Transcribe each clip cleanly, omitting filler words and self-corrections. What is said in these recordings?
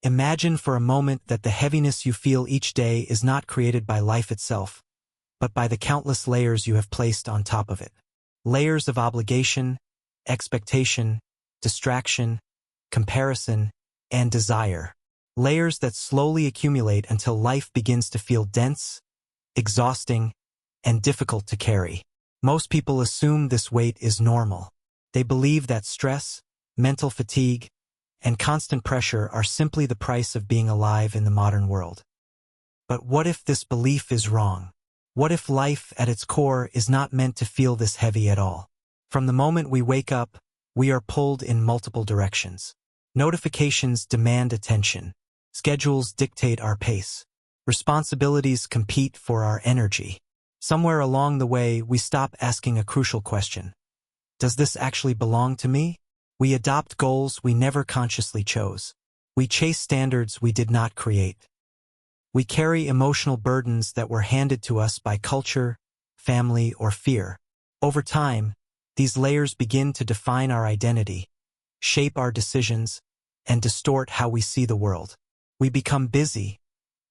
Imagine for a moment that the heaviness you feel each day is not created by life itself, but by the countless layers you have placed on top of it. Layers of obligation, expectation, distraction, comparison, and desire. Layers that slowly accumulate until life begins to feel dense, exhausting, and difficult to carry. Most people assume this weight is normal. They believe that stress, mental fatigue, and constant pressure are simply the price of being alive in the modern world. But what if this belief is wrong? What if life, at its core, is not meant to feel this heavy at all? From the moment we wake up, we are pulled in multiple directions. Notifications demand attention. Schedules dictate our pace. Responsibilities compete for our energy. Somewhere along the way, we stop asking a crucial question. Does this actually belong to me? We adopt goals we never consciously chose. We chase standards we did not create. We carry emotional burdens that were handed to us by culture, family, or fear. Over time, these layers begin to define our identity, shape our decisions, and distort how we see the world. We become busy,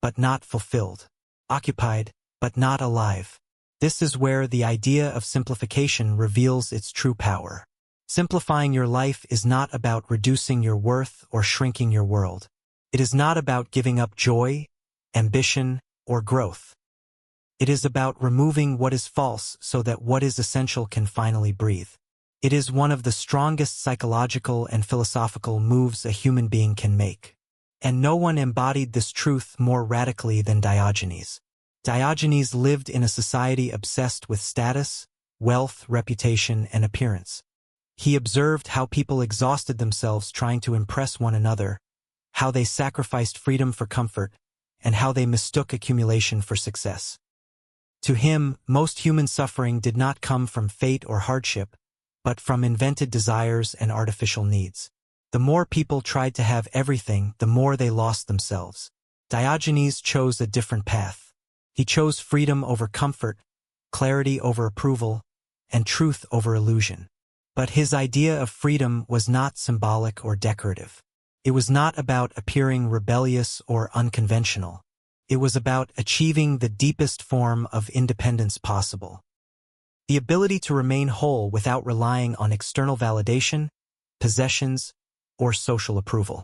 but not fulfilled. Occupied, but not alive. This is where the idea of simplification reveals its true power. Simplifying your life is not about reducing your worth or shrinking your world. It is not about giving up joy, ambition, or growth. It is about removing what is false so that what is essential can finally breathe. It is one of the strongest psychological and philosophical moves a human being can make. And no one embodied this truth more radically than Diogenes. Diogenes lived in a society obsessed with status, wealth, reputation, and appearance. He observed how people exhausted themselves trying to impress one another, how they sacrificed freedom for comfort, and how they mistook accumulation for success. To him, most human suffering did not come from fate or hardship, but from invented desires and artificial needs. The more people tried to have everything, the more they lost themselves. Diogenes chose a different path. He chose freedom over comfort, clarity over approval, and truth over illusion. But his idea of freedom was not symbolic or decorative. It was not about appearing rebellious or unconventional. It was about achieving the deepest form of independence possible. The ability to remain whole without relying on external validation, possessions, or social approval.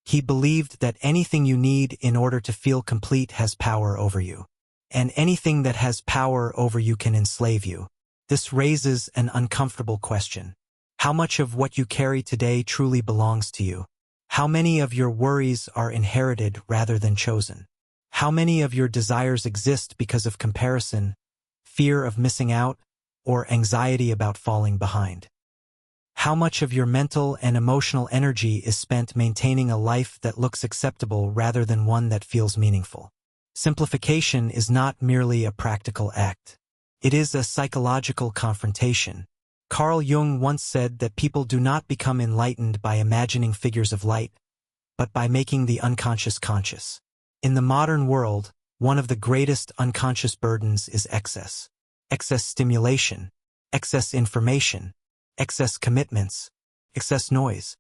He believed that anything you need in order to feel complete has power over you. And anything that has power over you can enslave you. This raises an uncomfortable question. How much of what you carry today truly belongs to you? How many of your worries are inherited rather than chosen? How many of your desires exist because of comparison, fear of missing out, or anxiety about falling behind? How much of your mental and emotional energy is spent maintaining a life that looks acceptable rather than one that feels meaningful? Simplification is not merely a practical act. It is a psychological confrontation. Carl Jung once said that people do not become enlightened by imagining figures of light, but by making the unconscious conscious. In the modern world, one of the greatest unconscious burdens is excess. Excess stimulation, excess information, excess commitments, excess noise.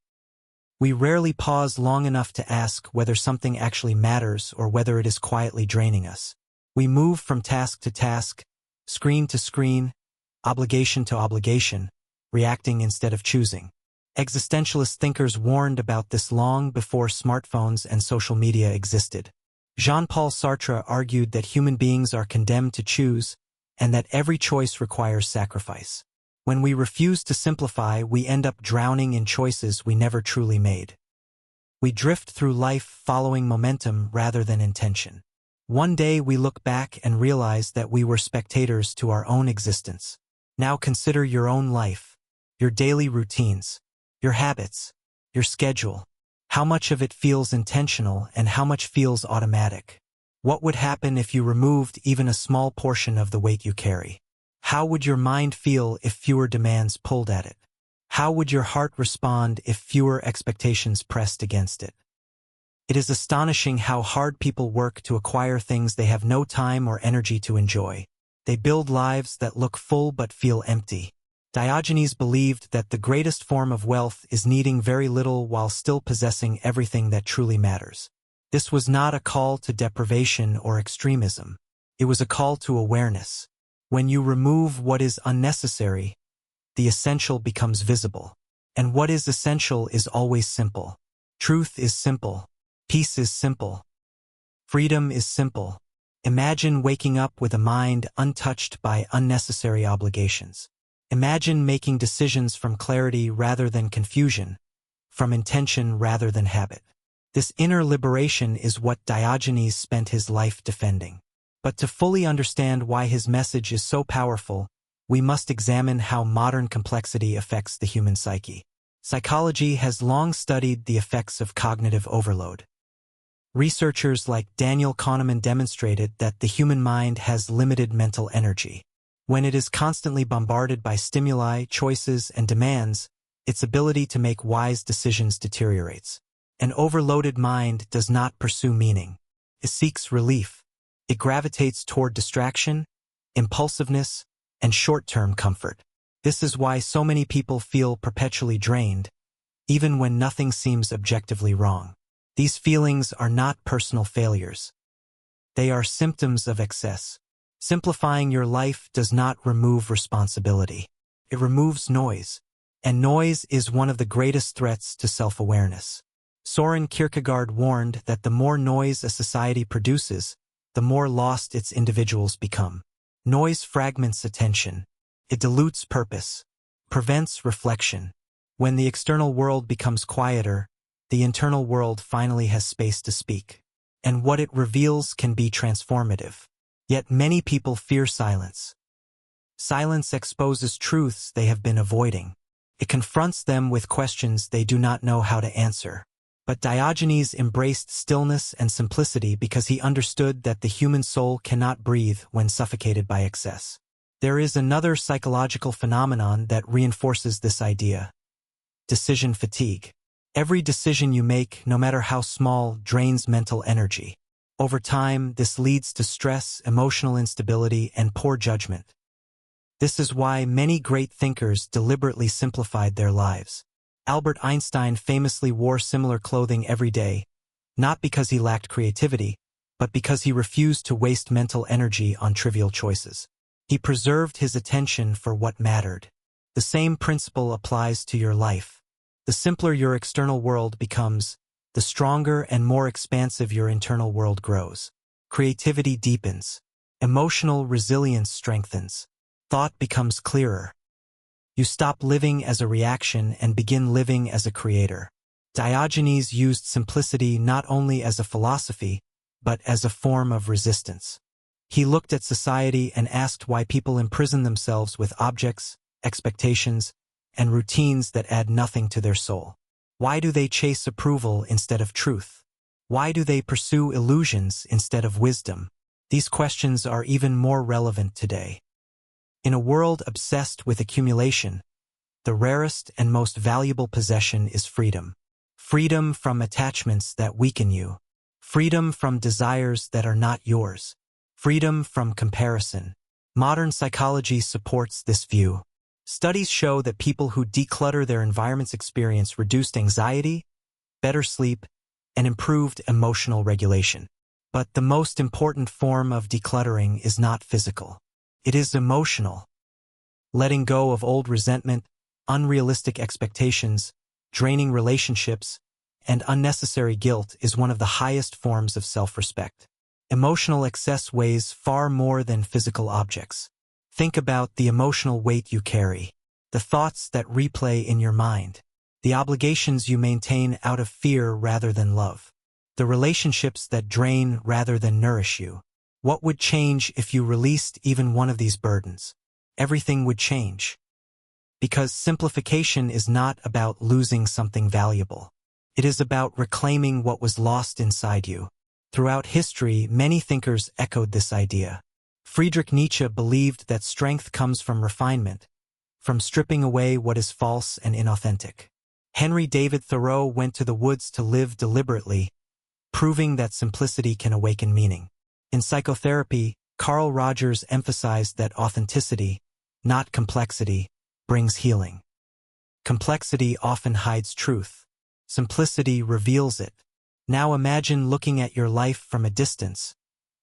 We rarely pause long enough to ask whether something actually matters or whether it is quietly draining us. We move from task to task, screen to screen, obligation to obligation, reacting instead of choosing. Existentialist thinkers warned about this long before smartphones and social media existed. Jean-Paul Sartre argued that human beings are condemned to choose, and that every choice requires sacrifice. When we refuse to simplify, we end up drowning in choices we never truly made. We drift through life following momentum rather than intention. One day we look back and realize that we were spectators to our own existence. Now consider your own life, your daily routines, your habits, your schedule. How much of it feels intentional and how much feels automatic? What would happen if you removed even a small portion of the weight you carry? How would your mind feel if fewer demands pulled at it? How would your heart respond if fewer expectations pressed against it? It is astonishing how hard people work to acquire things they have no time or energy to enjoy. They build lives that look full but feel empty. Diogenes believed that the greatest form of wealth is needing very little while still possessing everything that truly matters. This was not a call to deprivation or extremism. It was a call to awareness. When you remove what is unnecessary, the essential becomes visible. And what is essential is always simple. Truth is simple. Peace is simple. Freedom is simple. Imagine waking up with a mind untouched by unnecessary obligations. Imagine making decisions from clarity rather than confusion, from intention rather than habit. This inner liberation is what Diogenes spent his life defending. But to fully understand why his message is so powerful, we must examine how modern complexity affects the human psyche. Psychology has long studied the effects of cognitive overload. Researchers like Daniel Kahneman demonstrated that the human mind has limited mental energy. When it is constantly bombarded by stimuli, choices, and demands, its ability to make wise decisions deteriorates. An overloaded mind does not pursue meaning. It seeks relief. It gravitates toward distraction, impulsiveness, and short-term comfort. This is why so many people feel perpetually drained, even when nothing seems objectively wrong. These feelings are not personal failures. They are symptoms of excess. Simplifying your life does not remove responsibility. It removes noise. And noise is one of the greatest threats to self-awareness. Soren Kierkegaard warned that the more noise a society produces, the more lost its individuals become. Noise fragments attention. It dilutes purpose, prevents reflection. When the external world becomes quieter, the internal world finally has space to speak. And what it reveals can be transformative. Yet many people fear silence. Silence exposes truths they have been avoiding. It confronts them with questions they do not know how to answer. But Diogenes embraced stillness and simplicity because he understood that the human soul cannot breathe when suffocated by excess. There is another psychological phenomenon that reinforces this idea: decision fatigue. Every decision you make, no matter how small, drains mental energy. Over time, this leads to stress, emotional instability, and poor judgment. This is why many great thinkers deliberately simplified their lives. Albert Einstein famously wore similar clothing every day, not because he lacked creativity, but because he refused to waste mental energy on trivial choices. He preserved his attention for what mattered. The same principle applies to your life. The simpler your external world becomes, the stronger and more expansive your internal world grows. Creativity deepens. Emotional resilience strengthens. Thought becomes clearer. You stop living as a reaction and begin living as a creator. Diogenes used simplicity not only as a philosophy, but as a form of resistance. He looked at society and asked why people imprison themselves with objects, expectations, and routines that add nothing to their soul. Why do they chase approval instead of truth? Why do they pursue illusions instead of wisdom? These questions are even more relevant today. In a world obsessed with accumulation, the rarest and most valuable possession is freedom. Freedom from attachments that weaken you. Freedom from desires that are not yours. Freedom from comparison. Modern psychology supports this view. Studies show that people who declutter their environments experience reduced anxiety, better sleep, and improved emotional regulation. But the most important form of decluttering is not physical. It is emotional. Letting go of old resentment, unrealistic expectations, draining relationships, and unnecessary guilt is one of the highest forms of self-respect. Emotional excess weighs far more than physical objects. Think about the emotional weight you carry, the thoughts that replay in your mind, the obligations you maintain out of fear rather than love, the relationships that drain rather than nourish you. What would change if you released even one of these burdens? Everything would change. Because simplification is not about losing something valuable. It is about reclaiming what was lost inside you. Throughout history, many thinkers echoed this idea. Friedrich Nietzsche believed that strength comes from refinement, from stripping away what is false and inauthentic. Henry David Thoreau went to the woods to live deliberately, proving that simplicity can awaken meaning. In psychotherapy, Carl Rogers emphasized that authenticity, not complexity, brings healing. Complexity often hides truth. Simplicity reveals it. Now imagine looking at your life from a distance,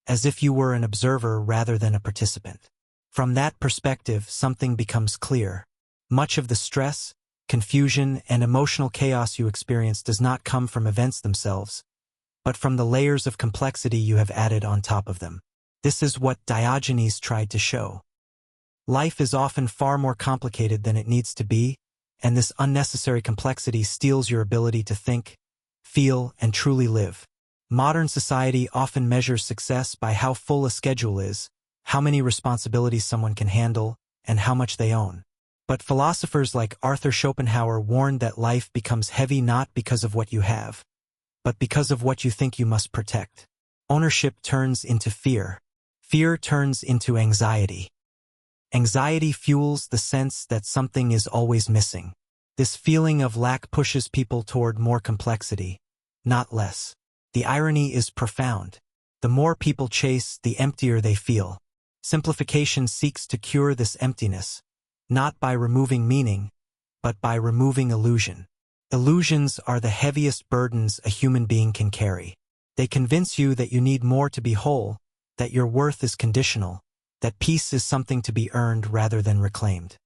as if you were an observer rather than a participant. From that perspective, something becomes clear. Much of the stress, confusion, and emotional chaos you experience does not come from events themselves, but from the layers of complexity you have added on top of them. This is what Diogenes tried to show. Life is often far more complicated than it needs to be, and this unnecessary complexity steals your ability to think, feel, and truly live. Modern society often measures success by how full a schedule is, how many responsibilities someone can handle, and how much they own. But philosophers like Arthur Schopenhauer warned that life becomes heavy not because of what you have, but because of what you think you must protect. Ownership turns into fear. Fear turns into anxiety. Anxiety fuels the sense that something is always missing. This feeling of lack pushes people toward more complexity, not less. The irony is profound. The more people chase, the emptier they feel. Simplification seeks to cure this emptiness, not by removing meaning, but by removing illusion. Illusions are the heaviest burdens a human being can carry. They convince you that you need more to be whole, that your worth is conditional, that peace is something to be earned rather than reclaimed.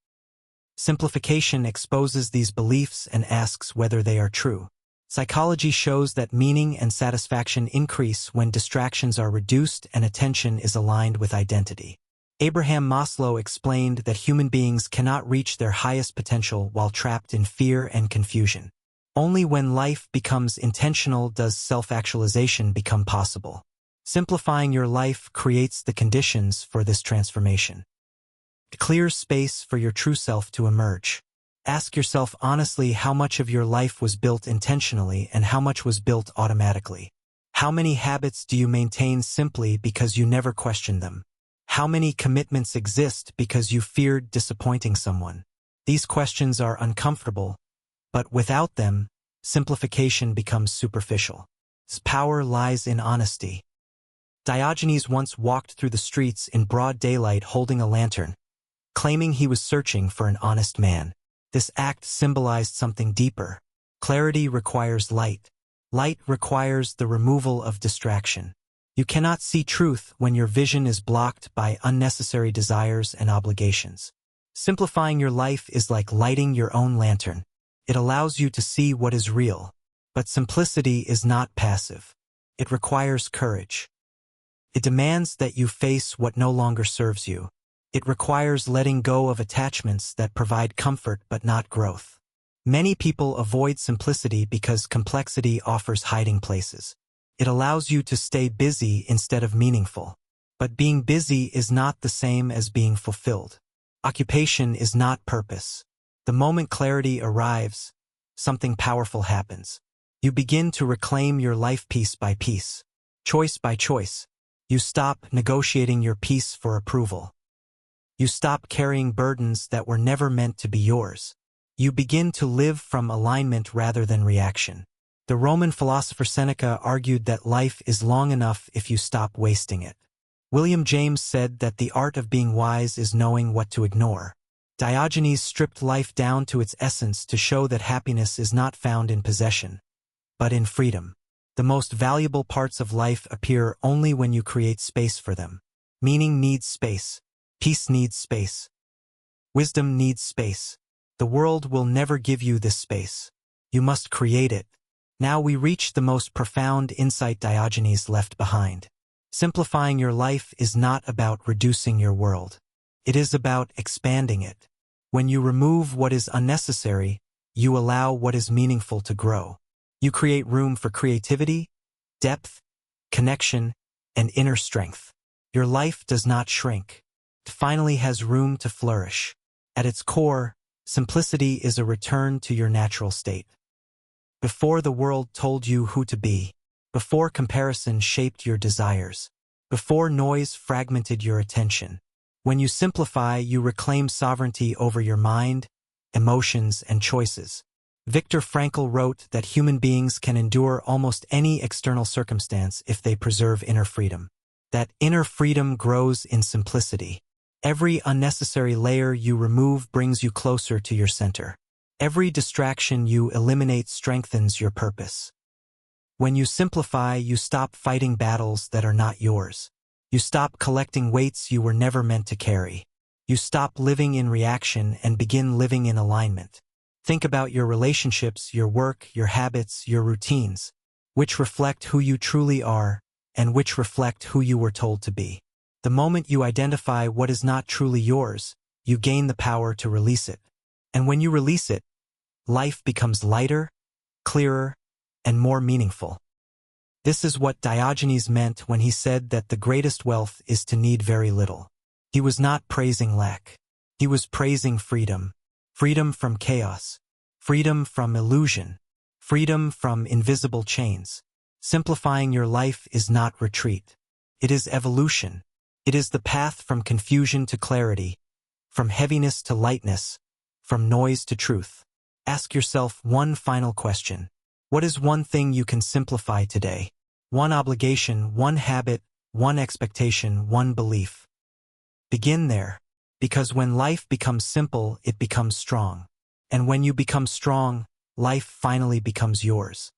Simplification exposes these beliefs and asks whether they are true. Psychology shows that meaning and satisfaction increase when distractions are reduced and attention is aligned with identity. Abraham Maslow explained that human beings cannot reach their highest potential while trapped in fear and confusion. Only when life becomes intentional does self-actualization become possible. Simplifying your life creates the conditions for this transformation. It clears space for your true self to emerge. Ask yourself honestly how much of your life was built intentionally and how much was built automatically. How many habits do you maintain simply because you never questioned them? How many commitments exist because you feared disappointing someone? These questions are uncomfortable, but without them, simplification becomes superficial. Its power lies in honesty. Diogenes once walked through the streets in broad daylight holding a lantern, claiming he was searching for an honest man. This act symbolized something deeper. Clarity requires light. Light requires the removal of distraction. You cannot see truth when your vision is blocked by unnecessary desires and obligations. Simplifying your life is like lighting your own lantern. It allows you to see what is real. But simplicity is not passive. It requires courage. It demands that you face what no longer serves you. It requires letting go of attachments that provide comfort but not growth. Many people avoid simplicity because complexity offers hiding places. It allows you to stay busy instead of meaningful. But being busy is not the same as being fulfilled. Occupation is not purpose. The moment clarity arrives, something powerful happens. You begin to reclaim your life piece by piece, choice by choice. You stop negotiating your peace for approval. You stop carrying burdens that were never meant to be yours. You begin to live from alignment rather than reaction. The Roman philosopher Seneca argued that life is long enough if you stop wasting it. William James said that the art of being wise is knowing what to ignore. Diogenes stripped life down to its essence to show that happiness is not found in possession, but in freedom. The most valuable parts of life appear only when you create space for them. Meaning needs space. Peace needs space. Wisdom needs space. The world will never give you this space. You must create it. Now we reach the most profound insight Diogenes left behind. Simplifying your life is not about reducing your world. It is about expanding it. When you remove what is unnecessary, you allow what is meaningful to grow. You create room for creativity, depth, connection, and inner strength. Your life does not shrink. It finally has room to flourish. At its core, simplicity is a return to your natural state. Before the world told you who to be, before comparison shaped your desires, before noise fragmented your attention, when you simplify, you reclaim sovereignty over your mind, emotions, and choices. Viktor Frankl wrote that human beings can endure almost any external circumstance if they preserve inner freedom. That inner freedom grows in simplicity. Every unnecessary layer you remove brings you closer to your center. Every distraction you eliminate strengthens your purpose. When you simplify, you stop fighting battles that are not yours. You stop collecting weights you were never meant to carry. You stop living in reaction and begin living in alignment. Think about your relationships, your work, your habits, your routines, which reflect who you truly are and which reflect who you were told to be. The moment you identify what is not truly yours, you gain the power to release it. And when you release it, life becomes lighter, clearer, and more meaningful. This is what Diogenes meant when he said that the greatest wealth is to need very little. He was not praising lack. He was praising freedom. Freedom from chaos. Freedom from illusion. Freedom from invisible chains. Simplifying your life is not retreat. It is evolution. It is the path from confusion to clarity, from heaviness to lightness, from noise to truth. Ask yourself one final question. What is one thing you can simplify today? One obligation, one habit, one expectation, one belief. Begin there, because when life becomes simple, it becomes strong. And when you become strong, life finally becomes yours.